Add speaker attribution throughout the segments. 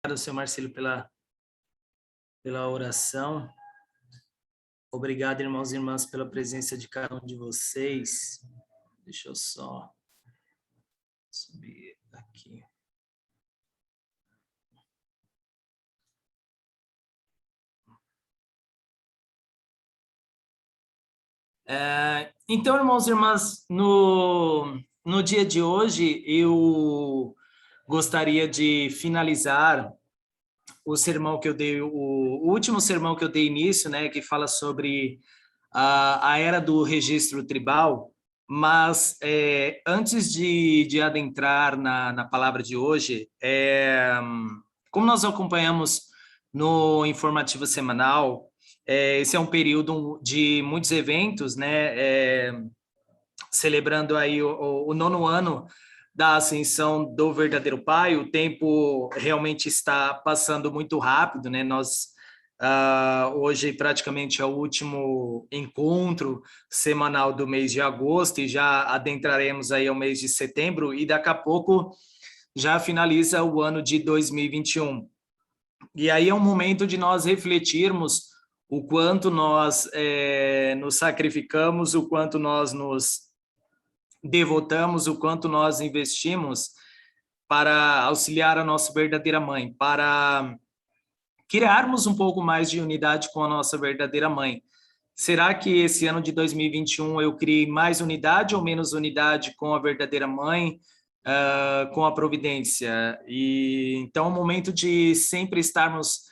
Speaker 1: Obrigado, seu Marcelo, pela oração. Obrigado, irmãos e irmãs, pela presença de cada um de vocês. Deixa eu só subir aqui. Então, irmãos e irmãs, no dia de hoje, eu gostaria de finalizar o sermão que eu dei, o último sermão que eu dei início, né, que fala sobre a era do registro tribal, mas antes de adentrar na palavra de hoje, como nós acompanhamos no informativo semanal, esse é um período de muitos eventos, né, celebrando aí o nono ano da ascensão do verdadeiro Pai. O tempo realmente está passando muito rápido, né? Nós hoje praticamente é o último encontro semanal do mês de agosto e já adentraremos aí ao mês de setembro e daqui a pouco já finaliza o ano de 2021. E aí é um momento de nós refletirmos o quanto nós nos sacrificamos, o quanto nós nos devotamos, o quanto nós investimos para auxiliar a nossa verdadeira mãe, para criarmos um pouco mais de unidade com a nossa verdadeira mãe. Será que esse ano de 2021 eu criei mais unidade ou menos unidade com a verdadeira mãe, com a providência? E então é o momento de sempre estarmos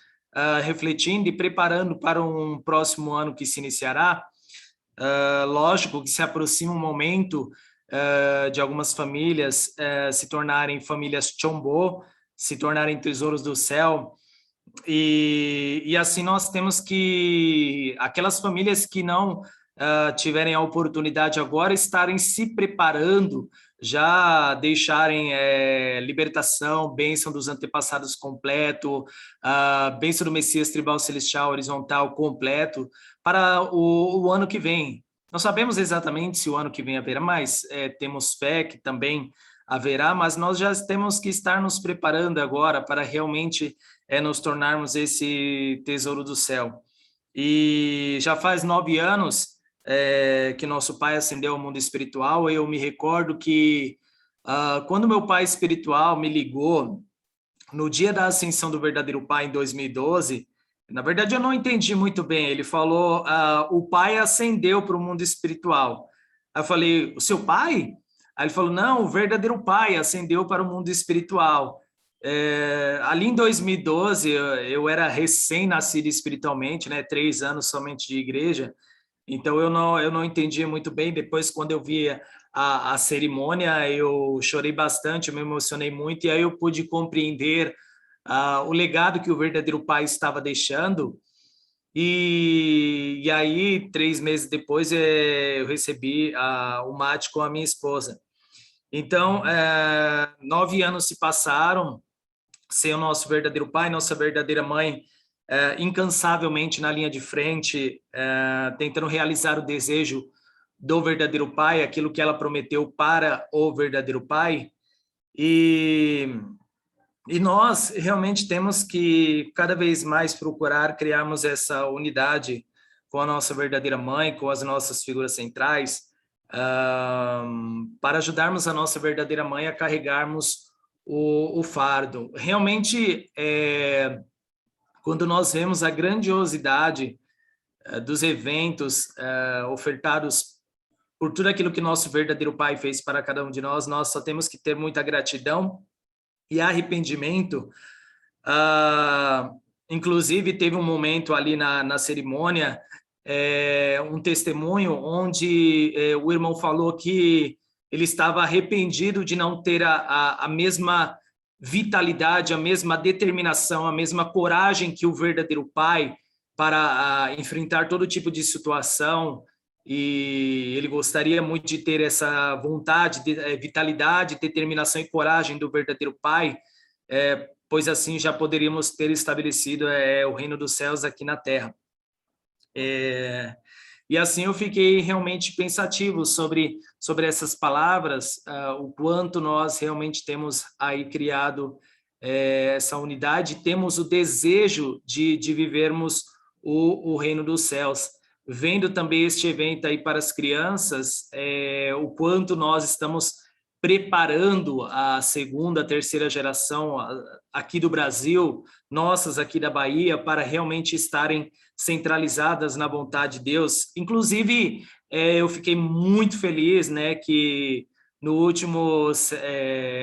Speaker 1: refletindo e preparando para um próximo ano que se iniciará. Lógico que se aproxima um momento de algumas famílias se tornarem famílias Chombo, se tornarem tesouros do céu, e assim nós temos que, aquelas famílias que não tiverem a oportunidade agora, estarem se preparando, já deixarem libertação, bênção dos antepassados completo, bênção do Messias tribal celestial horizontal completo, para o ano que vem. Não sabemos exatamente se o ano que vem haverá, mas temos fé que também haverá, mas nós já temos que estar nos preparando agora para realmente nos tornarmos esse tesouro do céu. E já faz 9 anos que nosso pai ascendeu ao mundo espiritual. Eu me recordo que quando meu pai espiritual me ligou no dia da ascensão do verdadeiro pai em 2012, na verdade eu não entendi muito bem. Ele falou, o pai ascendeu para o mundo espiritual. Aí eu falei, o seu pai? Aí ele falou, não, o verdadeiro pai ascendeu para o mundo espiritual. Ali em 2012, eu era recém-nascido espiritualmente, né? 3 anos somente de igreja, então eu não entendia muito bem. Depois, quando eu vi a cerimônia, eu chorei bastante, eu me emocionei muito, e aí eu pude compreender o legado que o verdadeiro pai estava deixando. E aí, 3 meses depois, eu recebi o mate com a minha esposa. Então, 9 anos se passaram sem o nosso verdadeiro pai, nossa verdadeira mãe, incansavelmente na linha de frente, tentando realizar o desejo do verdadeiro pai, aquilo que ela prometeu para o verdadeiro pai. E nós realmente temos que cada vez mais procurar criarmos essa unidade com a nossa verdadeira mãe, com as nossas figuras centrais, para ajudarmos a nossa verdadeira mãe a carregarmos o fardo. Realmente, quando nós vemos a grandiosidade dos eventos ofertados por tudo aquilo que nosso verdadeiro Pai fez para cada um de nós, nós só temos que ter muita gratidão e arrependimento. Inclusive, teve um momento ali na cerimônia, um testemunho onde o irmão falou que ele estava arrependido de não ter a mesma vitalidade, a mesma determinação, a mesma coragem que o verdadeiro pai para enfrentar todo tipo de situação, e ele gostaria muito de ter essa vontade, vitalidade, determinação e coragem do verdadeiro pai, pois assim já poderíamos ter estabelecido o reino dos céus aqui na terra. E assim eu fiquei realmente pensativo sobre essas palavras, o quanto nós realmente temos aí criado essa unidade, temos o desejo de vivermos o reino dos céus. Vendo também este evento aí para as crianças, o quanto nós estamos preparando a segunda, terceira geração aqui do Brasil, nossas aqui da Bahia, para realmente estarem centralizadas na vontade de Deus. Inclusive, eu fiquei muito feliz, né, que no último,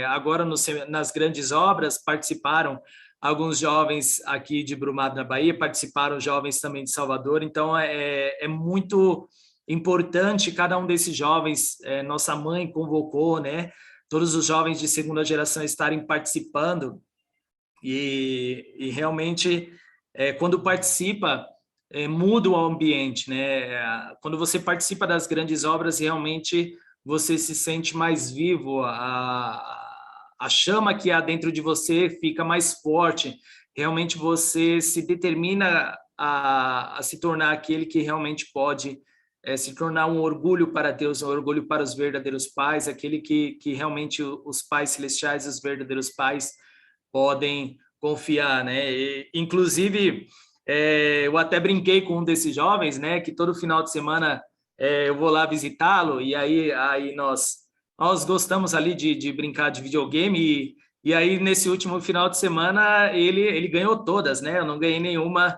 Speaker 1: agora nas grandes obras, participaram alguns jovens aqui de Brumado, na Bahia, participaram jovens também de Salvador, então é muito importante cada um desses jovens, nossa mãe convocou, né, todos os jovens de segunda geração estarem participando, e realmente, quando participa, muda o ambiente, né? Quando você participa das grandes obras, realmente você se sente mais vivo, a chama que há dentro de você fica mais forte, realmente você se determina a se tornar aquele que realmente pode se tornar um orgulho para Deus, um orgulho para os verdadeiros pais, aquele que realmente os pais celestiais, os verdadeiros pais, podem confiar, né? Inclusive, eu até brinquei com um desses jovens, né? Que todo final de semana eu vou lá visitá-lo, e aí nós gostamos ali de brincar de videogame, e aí nesse último final de semana ele ganhou todas, né? Eu não ganhei nenhuma.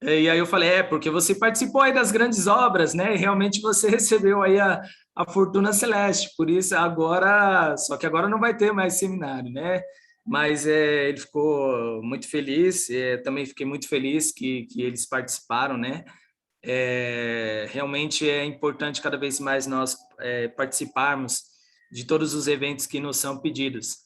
Speaker 1: E aí eu falei, porque você participou aí das grandes obras, né? E realmente você recebeu aí a fortuna celeste, por isso agora, só que agora não vai ter mais seminário, né? Mas ele ficou muito feliz, também fiquei muito feliz que eles participaram, né? Realmente é importante cada vez mais nós participarmos de todos os eventos que nos são pedidos.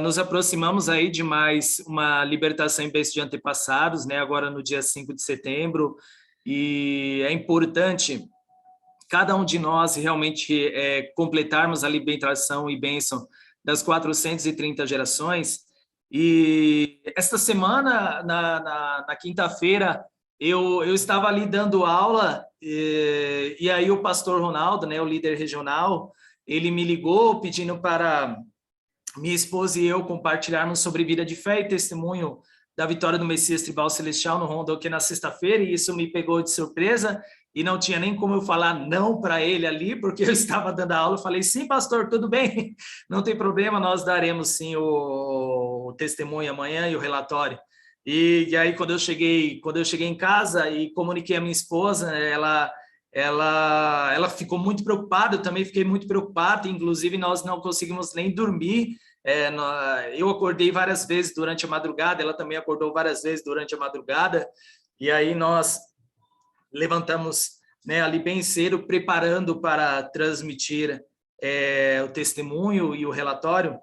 Speaker 1: Nos aproximamos aí de mais uma libertação em vez de antepassados, né? Agora no dia 5 de setembro, e é importante cada um de nós realmente completarmos a libertação e bênção das 430 gerações. E esta semana, na quinta-feira, eu estava ali dando aula, e aí o pastor Ronaldo, né, o líder regional, ele me ligou pedindo para minha esposa e eu compartilharmos sobre vida de fé e testemunho da vitória do Messias Tribal Celestial no Rondoque na sexta-feira, e isso me pegou de surpresa, e não tinha nem como eu falar não para ele ali, porque eu estava dando a aula. Eu falei, sim, pastor, tudo bem, não tem problema, nós daremos sim o testemunho amanhã e o relatório. E aí, quando eu cheguei em casa e comuniquei a minha esposa, ela ficou muito preocupada, eu também fiquei muito preocupado, inclusive nós não conseguimos nem dormir. Eu acordei várias vezes durante a madrugada, ela também acordou várias vezes durante a madrugada, e aí nós levantamos, né, ali bem cedo, preparando para transmitir o testemunho e o relatório,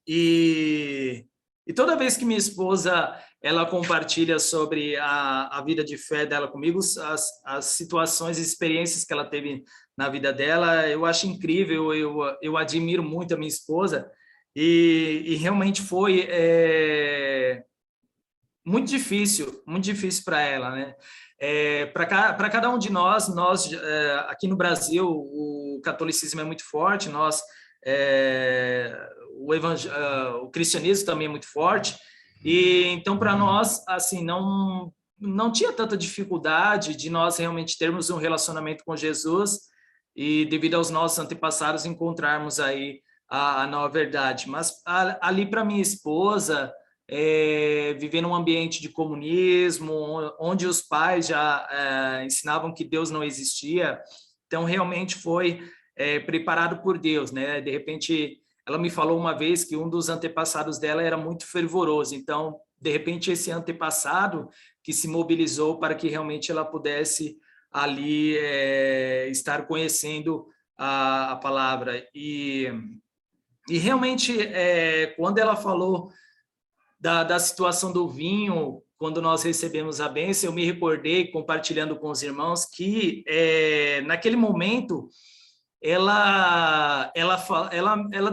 Speaker 1: e toda vez que minha esposa ela compartilha sobre a vida de fé dela comigo, as situações e experiências que ela teve na vida dela, eu acho incrível, eu admiro muito a minha esposa, e realmente foi muito difícil para ela, né? Para cada um de nós aqui no Brasil, o catolicismo é muito forte, o cristianismo também é muito forte, e então para nós assim não tinha tanta dificuldade de nós realmente termos um relacionamento com Jesus, e devido aos nossos antepassados encontrarmos aí a nova verdade. Mas ali para minha esposa, viver num ambiente de comunismo, onde os pais já ensinavam que Deus não existia, então realmente foi preparado por Deus, né? De repente, ela me falou uma vez que um dos antepassados dela era muito fervoroso, então, de repente, esse antepassado que se mobilizou para que realmente ela pudesse ali estar conhecendo a palavra. E realmente, quando ela falou da situação do vinho, quando nós recebemos a bênção, eu me recordei, compartilhando com os irmãos, que naquele momento, ela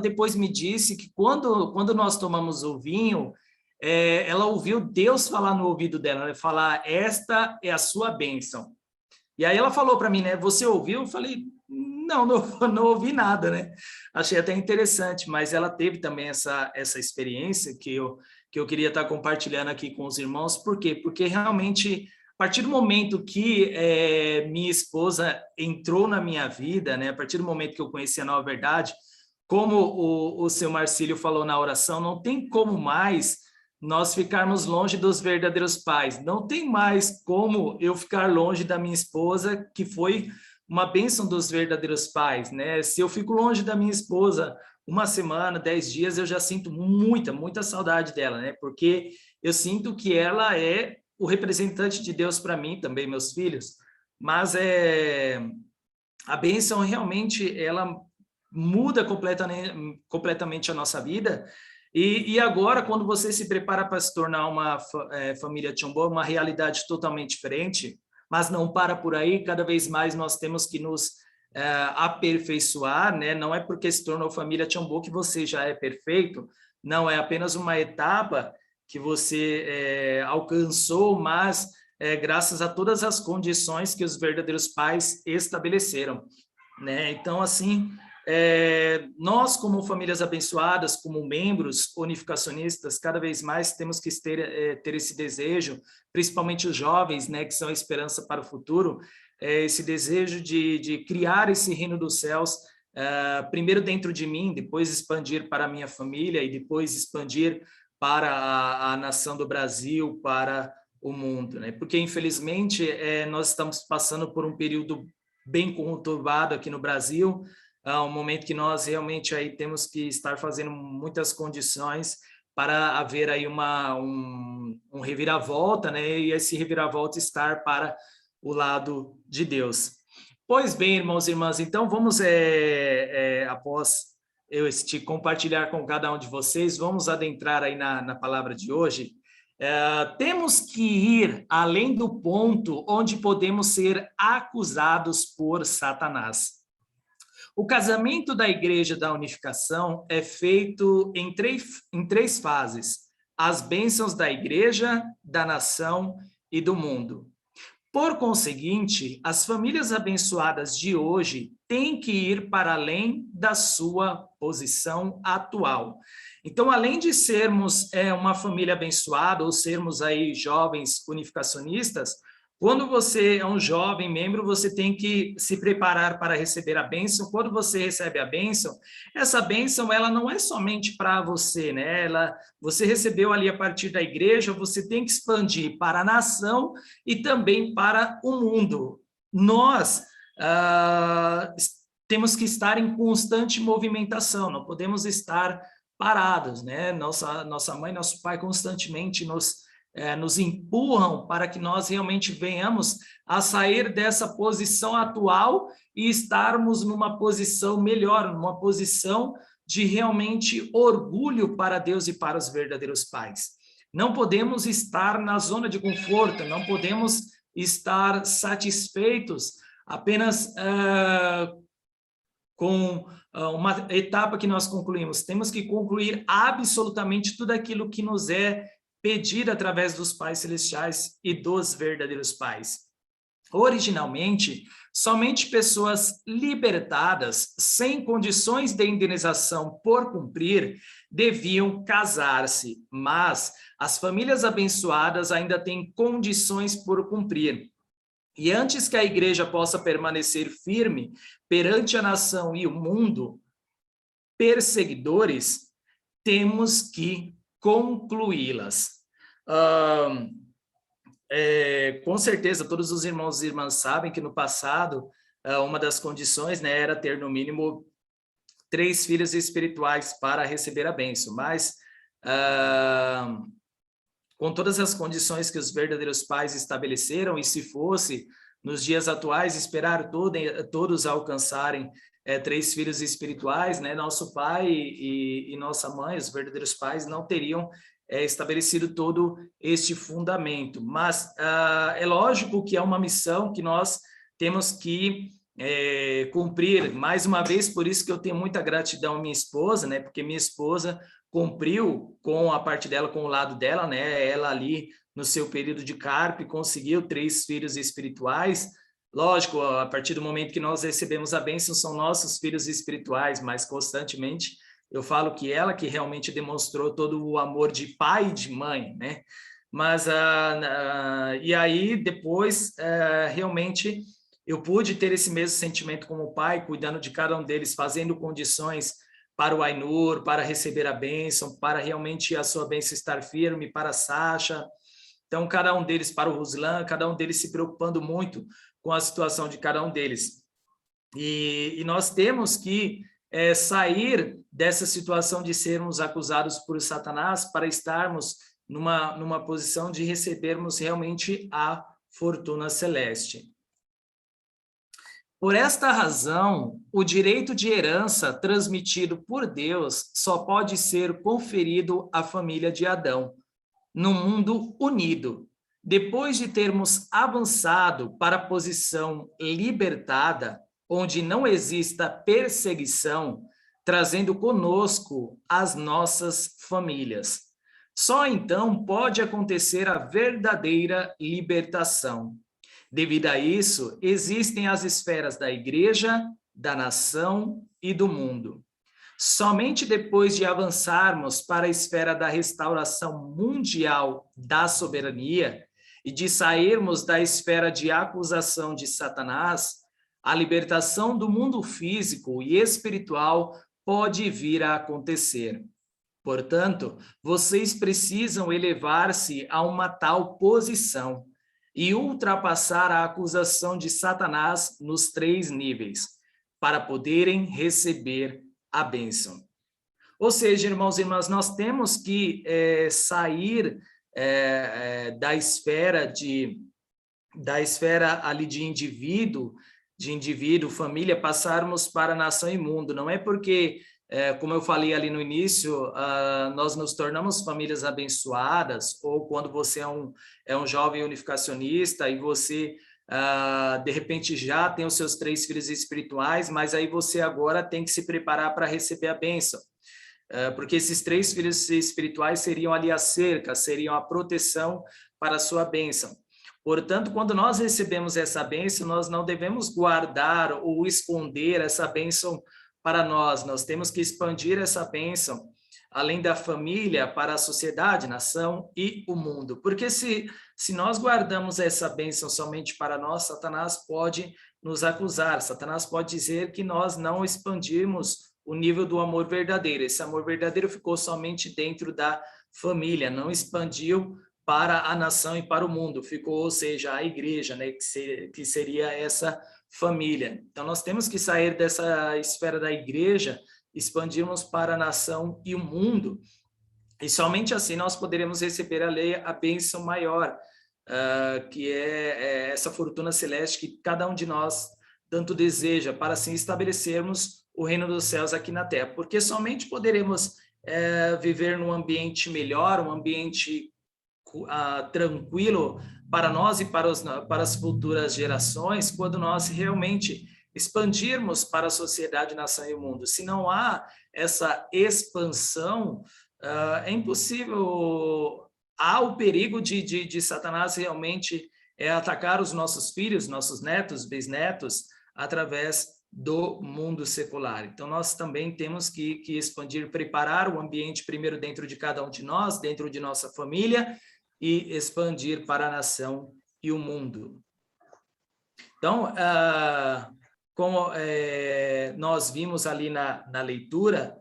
Speaker 1: depois me disse que quando nós tomamos o vinho, ela ouviu Deus falar no ouvido dela, falar, esta é a sua bênção. E aí ela falou para mim, né, você ouviu? Eu falei, não ouvi nada, né? Achei até interessante, mas ela teve também essa experiência que eu queria estar compartilhando aqui com os irmãos. Por quê? Porque realmente, a partir do momento que minha esposa entrou na minha vida, né? A partir do momento que eu conheci a nova verdade, como o seu Marcílio falou na oração, não tem como mais nós ficarmos longe dos verdadeiros pais. Não tem mais como eu ficar longe da minha esposa, que foi uma bênção dos verdadeiros pais, né? Se eu fico longe da minha esposa uma semana, 10 dias, eu já sinto muita saudade dela, né? Porque eu sinto que ela é o representante de Deus para mim, também meus filhos. Mas a bênção realmente, ela muda completamente a nossa vida. E agora, quando você se prepara para se tornar uma família Tchombo, uma realidade totalmente diferente, mas não para por aí, cada vez mais nós temos que nos aperfeiçoar, né? Não é porque se tornou família Tchombo que você já é perfeito, não, é apenas uma etapa que você alcançou, mas graças a todas as condições que os verdadeiros pais estabeleceram, né? Então, assim, nós, como famílias abençoadas, como membros unificacionistas, cada vez mais temos que ter esse desejo, principalmente os jovens, né, que são a esperança para o futuro, esse desejo de criar esse reino dos céus, primeiro dentro de mim, depois expandir para a minha família e depois expandir para a nação do Brasil, para o mundo, né? Porque, infelizmente, nós estamos passando por um período bem conturbado aqui no Brasil, um momento que nós realmente aí temos que estar fazendo muitas condições para haver aí um reviravolta, né? E esse reviravolta estar para o lado de Deus. Pois bem, irmãos e irmãs, então vamos, após eu compartilhar com cada um de vocês, vamos adentrar aí na palavra de hoje. Temos que ir além do ponto onde podemos ser acusados por Satanás. O casamento da Igreja da Unificação é feito em três fases: as bênçãos da Igreja, da nação e do mundo. Por conseguinte, as famílias abençoadas de hoje têm que ir para além da sua posição atual. Então, além de sermos uma família abençoada ou sermos aí jovens unificacionistas, quando você é um jovem membro, você tem que se preparar para receber a bênção. Quando você recebe a bênção, essa bênção ela não é somente para você, né? Você recebeu ali a partir da igreja, você tem que expandir para a nação e também para o mundo. Nós temos que estar em constante movimentação, não podemos estar parados, né? Nossa mãe, nosso pai constantemente nos empurram para que nós realmente venhamos a sair dessa posição atual e estarmos numa posição melhor, numa posição de realmente orgulho para Deus e para os verdadeiros pais. Não podemos estar na zona de conforto, não podemos estar satisfeitos apenas com uma etapa que nós concluímos. Temos que concluir absolutamente tudo aquilo que nos é pedido através dos pais celestiais e dos verdadeiros pais. Originalmente, somente pessoas libertadas, sem condições de indenização por cumprir, deviam casar-se, mas as famílias abençoadas ainda têm condições por cumprir. E antes que a igreja possa permanecer firme perante a nação e o mundo, perseguidores, temos que concluí-las. Com certeza, todos os irmãos e irmãs sabem que no passado, uma das condições, né, era ter no mínimo 3 filhos espirituais para receber a bênção, mas com todas as condições que os verdadeiros pais estabeleceram, e se fosse nos dias atuais esperar todos alcançarem 3 filhos espirituais, né, nosso pai e nossa mãe, os verdadeiros pais, não teriam estabelecido todo este fundamento. Mas é lógico que é uma missão que nós temos que cumprir. Mais uma vez, por isso que eu tenho muita gratidão à minha esposa, né, porque minha esposa cumpriu com a parte dela, com o lado dela, né, ela ali no seu período de carpe conseguiu 3 filhos espirituais. Lógico, a partir do momento que nós recebemos a bênção, são nossos filhos espirituais, mas constantemente eu falo que ela que realmente demonstrou todo o amor de pai e de mãe, né? Mas, e aí, depois, realmente, eu pude ter esse mesmo sentimento como pai, cuidando de cada um deles, fazendo condições para o Ainur, para receber a bênção, para realmente a sua bênção estar firme, para a Sasha. Então, cada um deles, para o Ruslan, cada um deles se preocupando muito com a situação de cada um deles. E nós temos que sair dessa situação de sermos acusados por Satanás para estarmos numa posição de recebermos realmente a fortuna celeste. Por esta razão, o direito de herança transmitido por Deus só pode ser conferido à família de Adão, no mundo unido. Depois de termos avançado para a posição libertada, onde não exista perseguição, trazendo conosco as nossas famílias. Só então pode acontecer a verdadeira libertação. Devido a isso, existem as esferas da igreja, da nação e do mundo. Somente depois de avançarmos para a esfera da restauração mundial da soberania e de sairmos da esfera de acusação de Satanás, a libertação do mundo físico e espiritual pode vir a acontecer. Portanto, vocês precisam elevar-se a uma tal posição e ultrapassar a acusação de Satanás nos 3 níveis, para poderem receber a bênção. Ou seja, irmãos e irmãs, nós temos que sair da esfera ali de indivíduo, família, passarmos para a nação e mundo. Não é porque, como eu falei ali no início, nós nos tornamos famílias abençoadas, ou quando você é um jovem unificacionista e você de repente já tem os seus 3 filhos espirituais, mas aí você agora tem que se preparar para receber a bênção, porque esses 3 filhos espirituais seriam ali a cerca, seriam a proteção para a sua bênção. Portanto, quando nós recebemos essa bênção, nós não devemos guardar ou esconder essa bênção para nós temos que expandir essa bênção, além da família, para a sociedade, nação e o mundo. Porque se nós guardamos essa bênção somente para nós, Satanás pode nos acusar, Satanás pode dizer que nós não expandimos o nível do amor verdadeiro. Esse amor verdadeiro ficou somente dentro da família, não expandiu para a nação e para o mundo, ficou, ou seja, a igreja, né, que seria essa família. Então, nós temos que sair dessa esfera da igreja, expandirmos para a nação e o mundo, e somente assim nós poderemos receber a bênção maior, que é essa fortuna celeste que cada um de nós tanto deseja, para assim estabelecermos o reino dos céus aqui na terra, porque somente poderemos viver num ambiente melhor, um ambiente tranquilo para nós e para as futuras gerações, quando nós realmente expandirmos para a sociedade, nação e o mundo. Se não há essa expansão, é impossível, há o perigo de Satanás realmente atacar os nossos filhos, nossos netos, bisnetos, através do mundo secular. Então, nós também temos que expandir, preparar o ambiente primeiro dentro de cada um de nós, dentro de nossa família, e expandir para a nação e o mundo. Então, como nós vimos ali na leitura,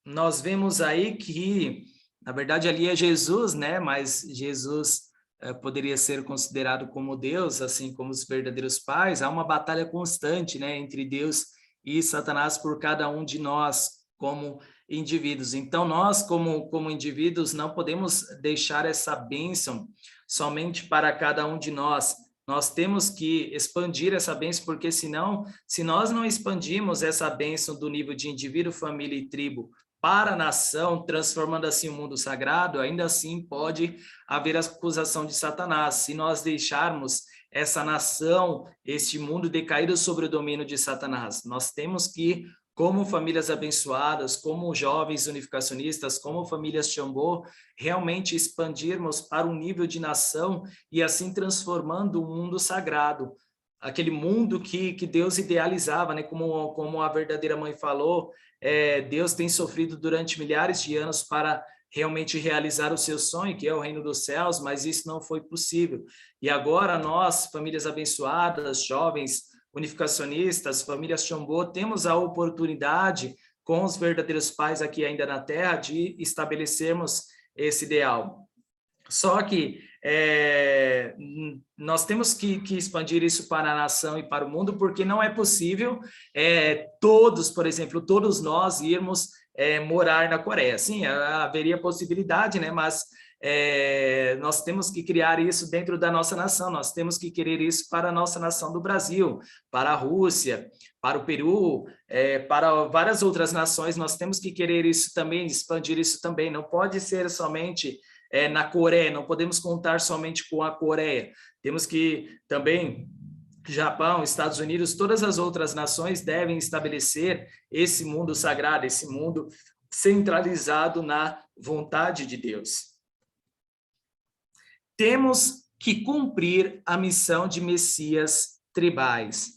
Speaker 1: nós vemos aí que, na verdade, ali é Jesus, né? Mas Jesus poderia ser considerado como Deus, assim como os verdadeiros pais. Há uma batalha constante, né, entre Deus e Satanás por cada um de nós, como indivíduos. Então, nós, como indivíduos, não podemos deixar essa bênção somente para cada um de nós. Nós temos que expandir essa bênção, porque senão, se nós não expandirmos essa bênção do nível de indivíduo, família e tribo para a nação, transformando assim o mundo sagrado, ainda assim pode haver a acusação de Satanás. Se nós deixarmos essa nação, este mundo decaído sobre o domínio de Satanás, nós temos que como famílias abençoadas, como jovens unificacionistas, como famílias Tiambô, realmente expandirmos para um nível de nação e assim transformando o mundo sagrado, aquele mundo que Deus idealizava, né? Como a verdadeira mãe falou, Deus tem sofrido durante milhares de anos para realmente realizar o seu sonho, que é o reino dos céus, mas isso não foi possível. E agora nós, famílias abençoadas, jovens unificacionistas, famílias Tiambô, temos a oportunidade, com os verdadeiros pais aqui ainda na Terra, de estabelecermos esse ideal. Só que nós temos que expandir isso para a nação e para o mundo, porque não é possível todos, por exemplo, todos nós irmos morar na Coreia. Sim, haveria possibilidade, né? Mas nós temos que criar isso dentro da nossa nação, nós temos que querer isso para a nossa nação do Brasil, para a Rússia, para o Peru, para várias outras nações, nós temos que querer isso também, expandir isso também, não pode ser somente na Coreia, não podemos contar somente com a Coreia, temos que também Japão, Estados Unidos, todas as outras nações devem estabelecer esse mundo sagrado, esse mundo centralizado na vontade de Deus. Temos que cumprir a missão de Messias tribais.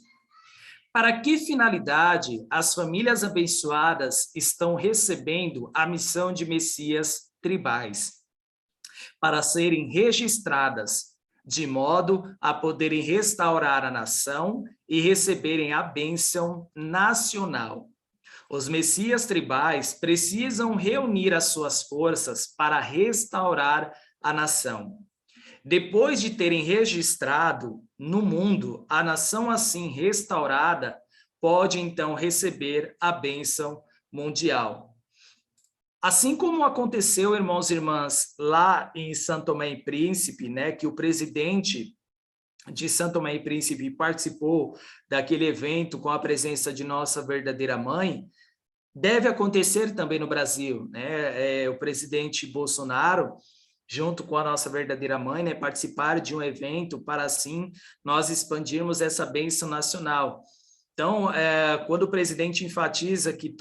Speaker 1: Para que finalidade as famílias abençoadas estão recebendo a missão de Messias tribais? Para serem registradas, de modo a poderem restaurar a nação e receberem a bênção nacional. Os Messias tribais precisam reunir as suas forças para restaurar a nação. Depois de terem registrado no mundo a nação assim restaurada, pode então receber a bênção mundial. Assim como aconteceu, irmãos e irmãs, lá em São Tomé e Príncipe, né, que o presidente de São Tomé e Príncipe participou daquele evento com a presença de nossa verdadeira mãe, deve acontecer também no Brasil, né? O presidente Bolsonaro, junto com a nossa verdadeira mãe, né, participar de um evento para assim nós expandirmos essa bênção nacional. Então, quando o presidente enfatiza que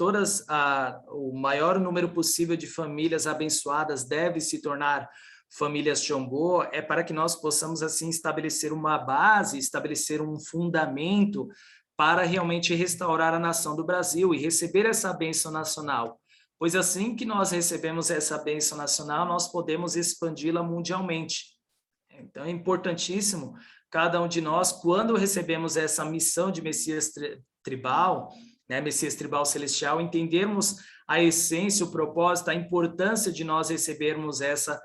Speaker 1: o maior número possível de famílias abençoadas deve se tornar famílias Tiambô, é para que nós possamos assim estabelecer uma base, estabelecer um fundamento para realmente restaurar a nação do Brasil e receber essa bênção nacional. Pois assim que nós recebemos essa bênção nacional, nós podemos expandi-la mundialmente. Então, é importantíssimo cada um de nós, quando recebemos essa missão de Messias tribal, né, Messias tribal celestial, entendermos a essência, o propósito, a importância de nós recebermos essa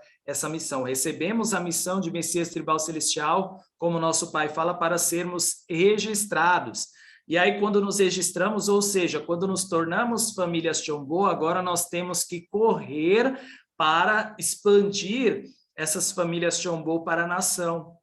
Speaker 1: missão. Recebemos a missão de Messias tribal celestial, como nosso Pai fala, para sermos registrados. E aí, quando nos registramos, ou seja, quando nos tornamos famílias Tiambô, agora nós temos que correr para expandir essas famílias Tiambô para a nação.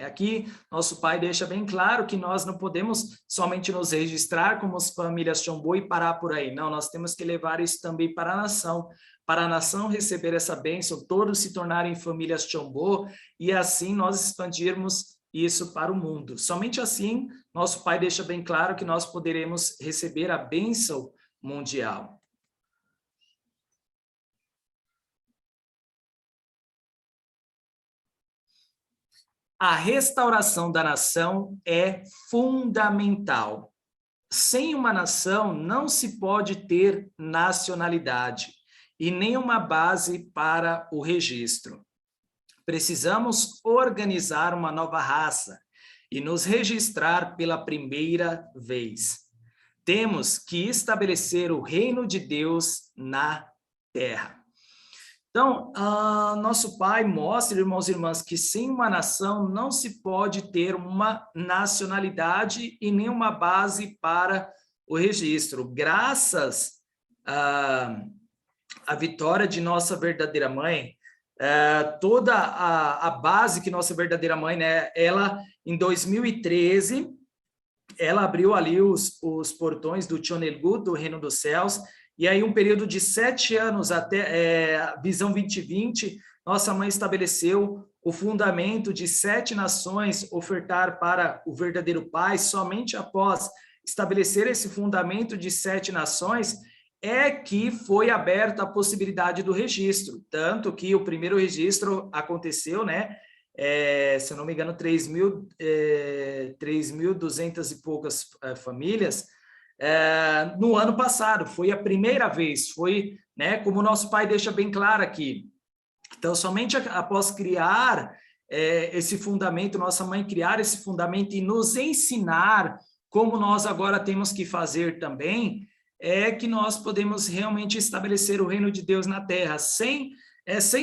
Speaker 1: Aqui, nosso Pai deixa bem claro que nós não podemos somente nos registrar como as famílias Tiambô e parar por aí. Não, nós temos que levar isso também para a nação receber essa bênção, todos se tornarem famílias Tiambô e assim nós expandirmos isso para o mundo. Somente assim, nosso Pai deixa bem claro que nós poderemos receber a bênção mundial. A restauração da nação é fundamental. Sem uma nação, não se pode ter nacionalidade e nenhuma base para o registro. Precisamos organizar uma nova raça e nos registrar pela primeira vez. Temos que estabelecer o reino de Deus na terra. Então, nosso Pai mostra, irmãos e irmãs, que sem uma nação não se pode ter uma nacionalidade e nenhuma base para o registro. Graças à vitória de nossa verdadeira mãe, toda a base que nossa verdadeira mãe, né, ela, em 2013, ela abriu ali os portões do Chonelgu, do Reino dos Céus, e aí um período de 7 anos até a Visão 2020, nossa mãe estabeleceu o fundamento de 7 nações ofertar para o verdadeiro Pai somente após estabelecer esse fundamento de 7 nações, é que foi aberta a possibilidade do registro, tanto que o primeiro registro aconteceu, né, se eu não me engano, 3.200 e poucas famílias, no ano passado, foi a primeira vez, foi, né, como o nosso pai deixa bem claro aqui. Então, somente após criar esse fundamento, nossa mãe criar esse fundamento e nos ensinar como nós agora temos que fazer também, é que nós podemos realmente estabelecer o reino de Deus na terra, sem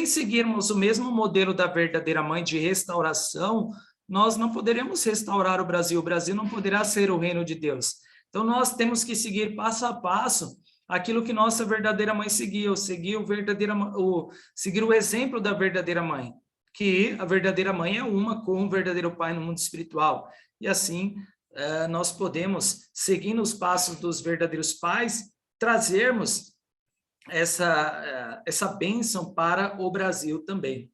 Speaker 1: seguirmos o mesmo modelo da verdadeira mãe de restauração. Nós não poderemos restaurar o Brasil não poderá ser o reino de Deus. Então, nós temos que seguir passo a passo aquilo que nossa verdadeira mãe seguiu, seguir o exemplo da verdadeira mãe, que a verdadeira mãe é uma com o verdadeiro pai no mundo espiritual. E assim, nós podemos, seguindo os passos dos verdadeiros pais, trazermos essa bênção para o Brasil também.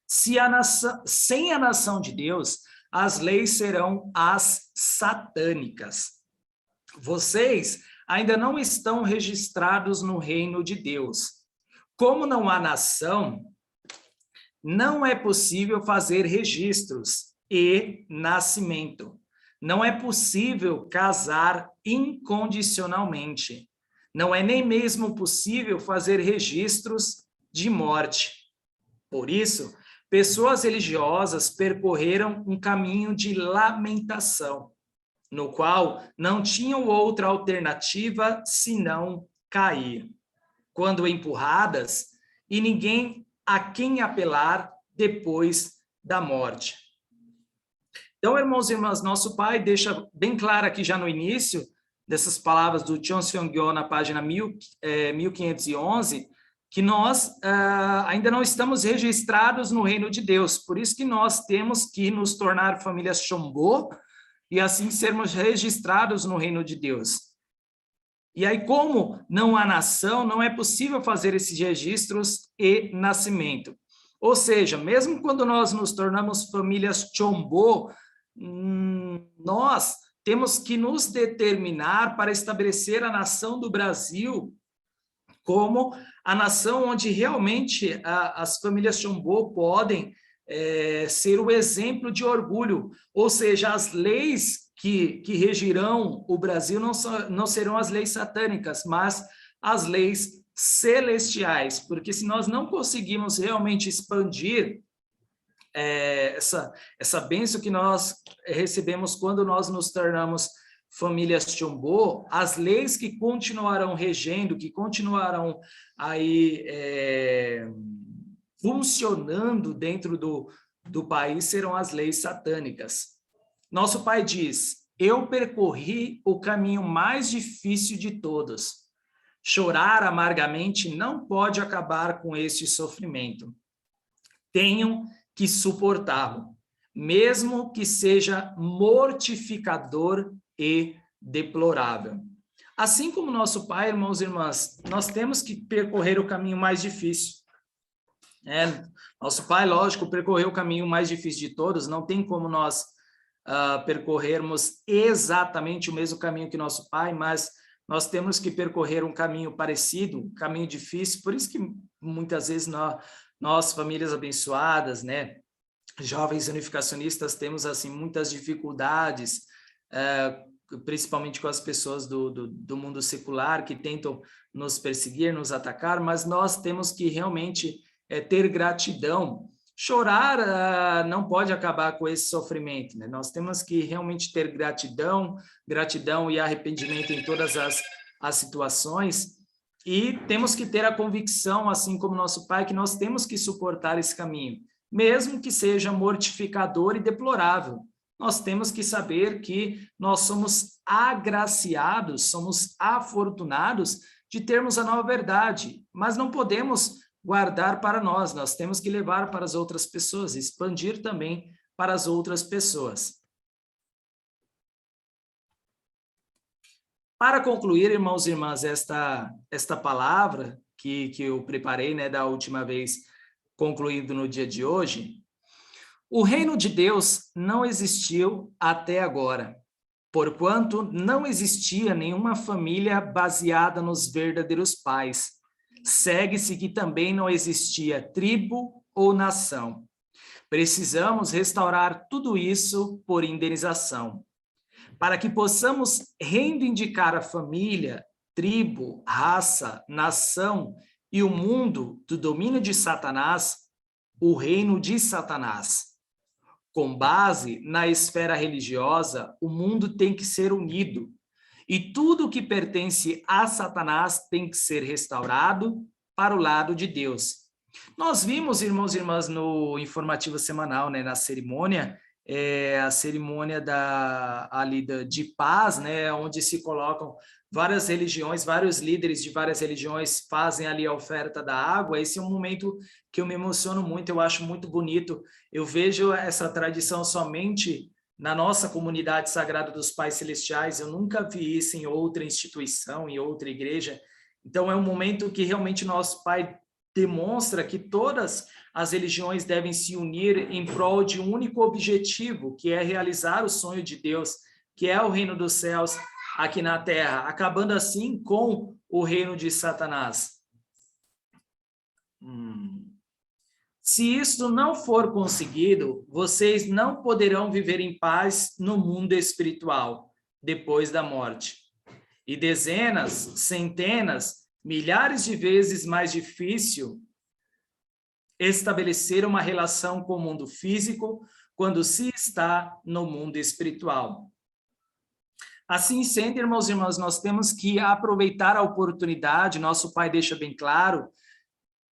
Speaker 1: Sem a nação de Deus, as leis serão as satânicas. Vocês ainda não estão registrados no reino de Deus. Como não há nação, não é possível fazer registros e nascimento. Não é possível casar incondicionalmente. Não é nem mesmo possível fazer registros de morte. Por isso, pessoas religiosas percorreram um caminho de lamentação, no qual não tinham outra alternativa senão cair, quando empurradas, e ninguém a quem apelar depois da morte. Então, irmãos e irmãs, nosso pai deixa bem claro aqui já no início dessas palavras do Cheon Seong-gyo na página 1511, que nós ainda não estamos registrados no reino de Deus, por isso que nós temos que nos tornar famílias Chombo e assim sermos registrados no reino de Deus. E aí, como não há nação, não é possível fazer esses registros e nascimento. Ou seja, mesmo quando nós nos tornamos famílias Chombo, nós temos que nos determinar para estabelecer a nação do Brasil como a nação onde realmente as famílias Chombo podem ser o exemplo de orgulho, ou seja, as leis que regirão o Brasil não serão as leis satânicas, mas as leis celestiais, porque se nós não conseguimos realmente expandir essa bênção que nós recebemos quando nós nos tornamos famílias Chombo, as leis que continuarão regendo, que continuarão aí funcionando dentro do país, serão as leis satânicas. Nosso pai diz: eu percorri o caminho mais difícil de todos. Chorar amargamente não pode acabar com este sofrimento. Tenham que suportá-lo, mesmo que seja mortificador e deplorável. Assim como nosso pai, irmãos e irmãs, nós temos que percorrer o caminho mais difícil. Nosso pai, lógico, percorreu o caminho mais difícil de todos, não tem como nós percorrermos exatamente o mesmo caminho que nosso pai, mas nós temos que percorrer um caminho parecido, um caminho difícil, por isso que muitas vezes nós famílias abençoadas, né, jovens unificacionistas, temos assim muitas dificuldades, principalmente com as pessoas do mundo secular que tentam nos perseguir, nos atacar, mas nós temos que realmente ter gratidão. Chorar não pode acabar com esse sofrimento, né? Nós temos que realmente ter gratidão e arrependimento em todas as situações, e temos que ter a convicção, assim como nosso pai, que nós temos que suportar esse caminho, mesmo que seja mortificador e deplorável. Nós temos que saber que nós somos agraciados, somos afortunados de termos a nova verdade, mas não podemos guardar para nós temos que levar para as outras pessoas, expandir também para as outras pessoas. Para concluir, irmãos e irmãs, esta palavra, que eu preparei, né, da última vez, concluindo no dia de hoje. O reino de Deus não existiu até agora, porquanto não existia nenhuma família baseada nos verdadeiros pais. Segue-se que também não existia tribo ou nação. Precisamos restaurar tudo isso por indenização. Para que possamos reivindicar a família, tribo, raça, nação e o mundo do domínio de Satanás, o reino de Satanás. Com base na esfera religiosa, o mundo tem que ser unido e tudo que pertence a Satanás tem que ser restaurado para o lado de Deus. Nós vimos, irmãos e irmãs, no informativo semanal, né, na cerimônia, a cerimônia de paz, né, onde se colocam várias religiões, vários líderes de várias religiões fazem ali a oferta da água. Esse é um momento que eu me emociono muito, eu acho muito bonito. Eu vejo essa tradição somente na nossa comunidade sagrada dos Pais Celestiais, eu nunca vi isso em outra instituição, em outra igreja. Então é um momento que realmente nosso Pai demonstra que todas as religiões devem se unir em prol de um único objetivo, que é realizar o sonho de Deus, que é o reino dos céus aqui na terra, acabando assim com o reino de Satanás. Se isto não for conseguido, vocês não poderão viver em paz no mundo espiritual, depois da morte. E dezenas, centenas, milhares de vezes mais difícil estabelecer uma relação com o mundo físico quando se está no mundo espiritual. Assim sendo, irmãos e irmãs, nós temos que aproveitar a oportunidade, nosso Pai deixa bem claro,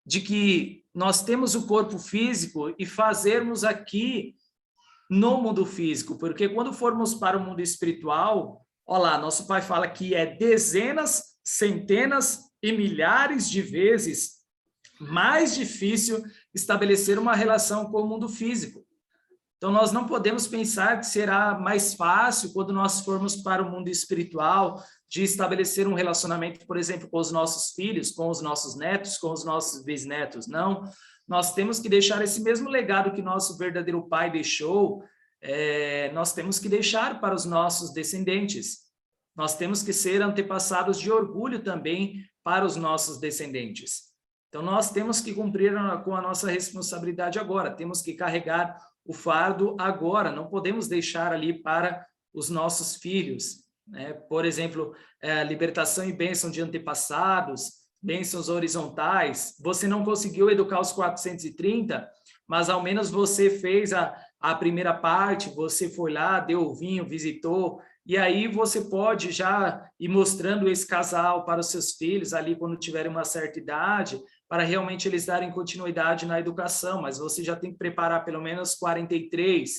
Speaker 1: de que nós temos o corpo físico e fazermos aqui no mundo físico, porque quando formos para o mundo espiritual, olha lá, nosso Pai fala que é dezenas, centenas e milhares de vezes mais difícil estabelecer uma relação com o mundo físico. Então, nós não podemos pensar que será mais fácil quando nós formos para o mundo espiritual de estabelecer um relacionamento, por exemplo, com os nossos filhos, com os nossos netos, com os nossos bisnetos. Não, nós temos que deixar esse mesmo legado que nosso verdadeiro Pai deixou, nós temos que deixar para os nossos descendentes. Nós temos que ser antepassados de orgulho também para os nossos descendentes. Então, nós temos que cumprir com a nossa responsabilidade agora, temos que carregar o fardo agora, não podemos deixar ali para os nossos filhos, né? Por exemplo, libertação e bênção de antepassados, bênçãos horizontais. Você não conseguiu educar os 430, mas ao menos você fez a primeira parte, você foi lá, deu o vinho, visitou, e aí você pode já ir mostrando esse casal para os seus filhos ali quando tiverem uma certa idade, para realmente eles darem continuidade na educação, mas você já tem que preparar pelo menos 43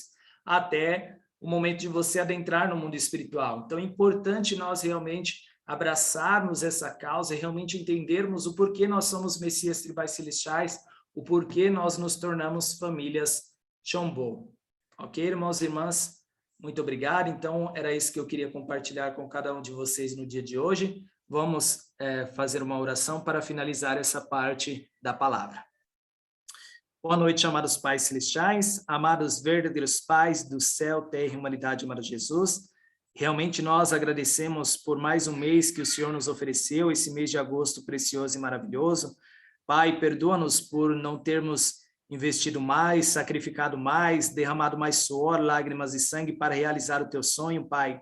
Speaker 1: até o momento de você adentrar no mundo espiritual. Então é importante nós realmente abraçarmos essa causa e realmente entendermos o porquê nós somos Messias tribais celestiais, o porquê nós nos tornamos famílias Chombo. Ok, irmãos e irmãs? Muito obrigado. Então, era isso que eu queria compartilhar com cada um de vocês no dia de hoje. Vamos fazer uma oração para finalizar essa parte da palavra. Boa noite, amados Pais Celestiais, amados verdadeiros Pais do céu, terra e humanidade, amado Jesus. Realmente nós agradecemos por mais um mês que o Senhor nos ofereceu, esse mês de agosto precioso e maravilhoso. Pai, perdoa-nos por não termos investido mais, sacrificado mais, derramado mais suor, lágrimas e sangue para realizar o teu sonho, Pai.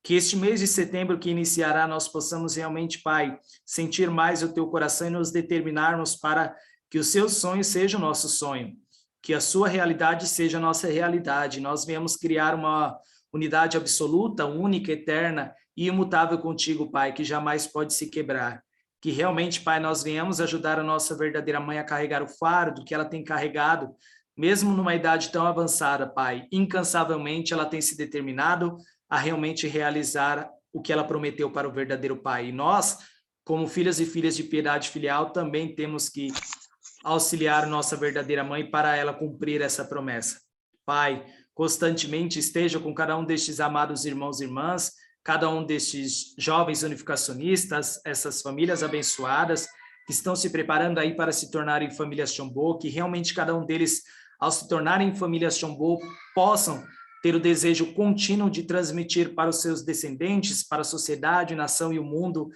Speaker 1: Que este mês de setembro que iniciará, nós possamos realmente, Pai, sentir mais o teu coração e nos determinarmos para que o seu sonho seja o nosso sonho, que a sua realidade seja a nossa realidade. Nós viemos criar uma unidade absoluta, única, eterna e imutável contigo, Pai, que jamais pode se quebrar. Que realmente, Pai, nós venhamos ajudar a nossa verdadeira mãe a carregar o fardo que ela tem carregado, mesmo numa idade tão avançada, Pai. Incansavelmente ela tem se determinado a realmente realizar o que ela prometeu para o verdadeiro Pai. E nós, como filhas e filhas de piedade filial, também temos que auxiliar nossa verdadeira mãe para ela cumprir essa promessa. Pai, constantemente esteja com cada um destes amados irmãos e irmãs, cada um destes jovens unificacionistas, essas famílias abençoadas, que estão se preparando aí para se tornarem famílias Chombo, que realmente cada um deles, ao se tornarem famílias Chombo, possam ter o desejo contínuo de transmitir para os seus descendentes, para a sociedade, nação e o mundo,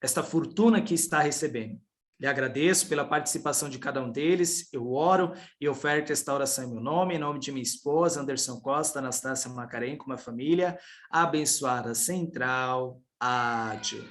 Speaker 1: esta fortuna que está recebendo. Lhe agradeço pela participação de cada um deles, eu oro e oferto esta oração em meu nome, em nome de minha esposa, Anderson Costa, Anastácia Macarenco, uma família abençoada central. Ádio.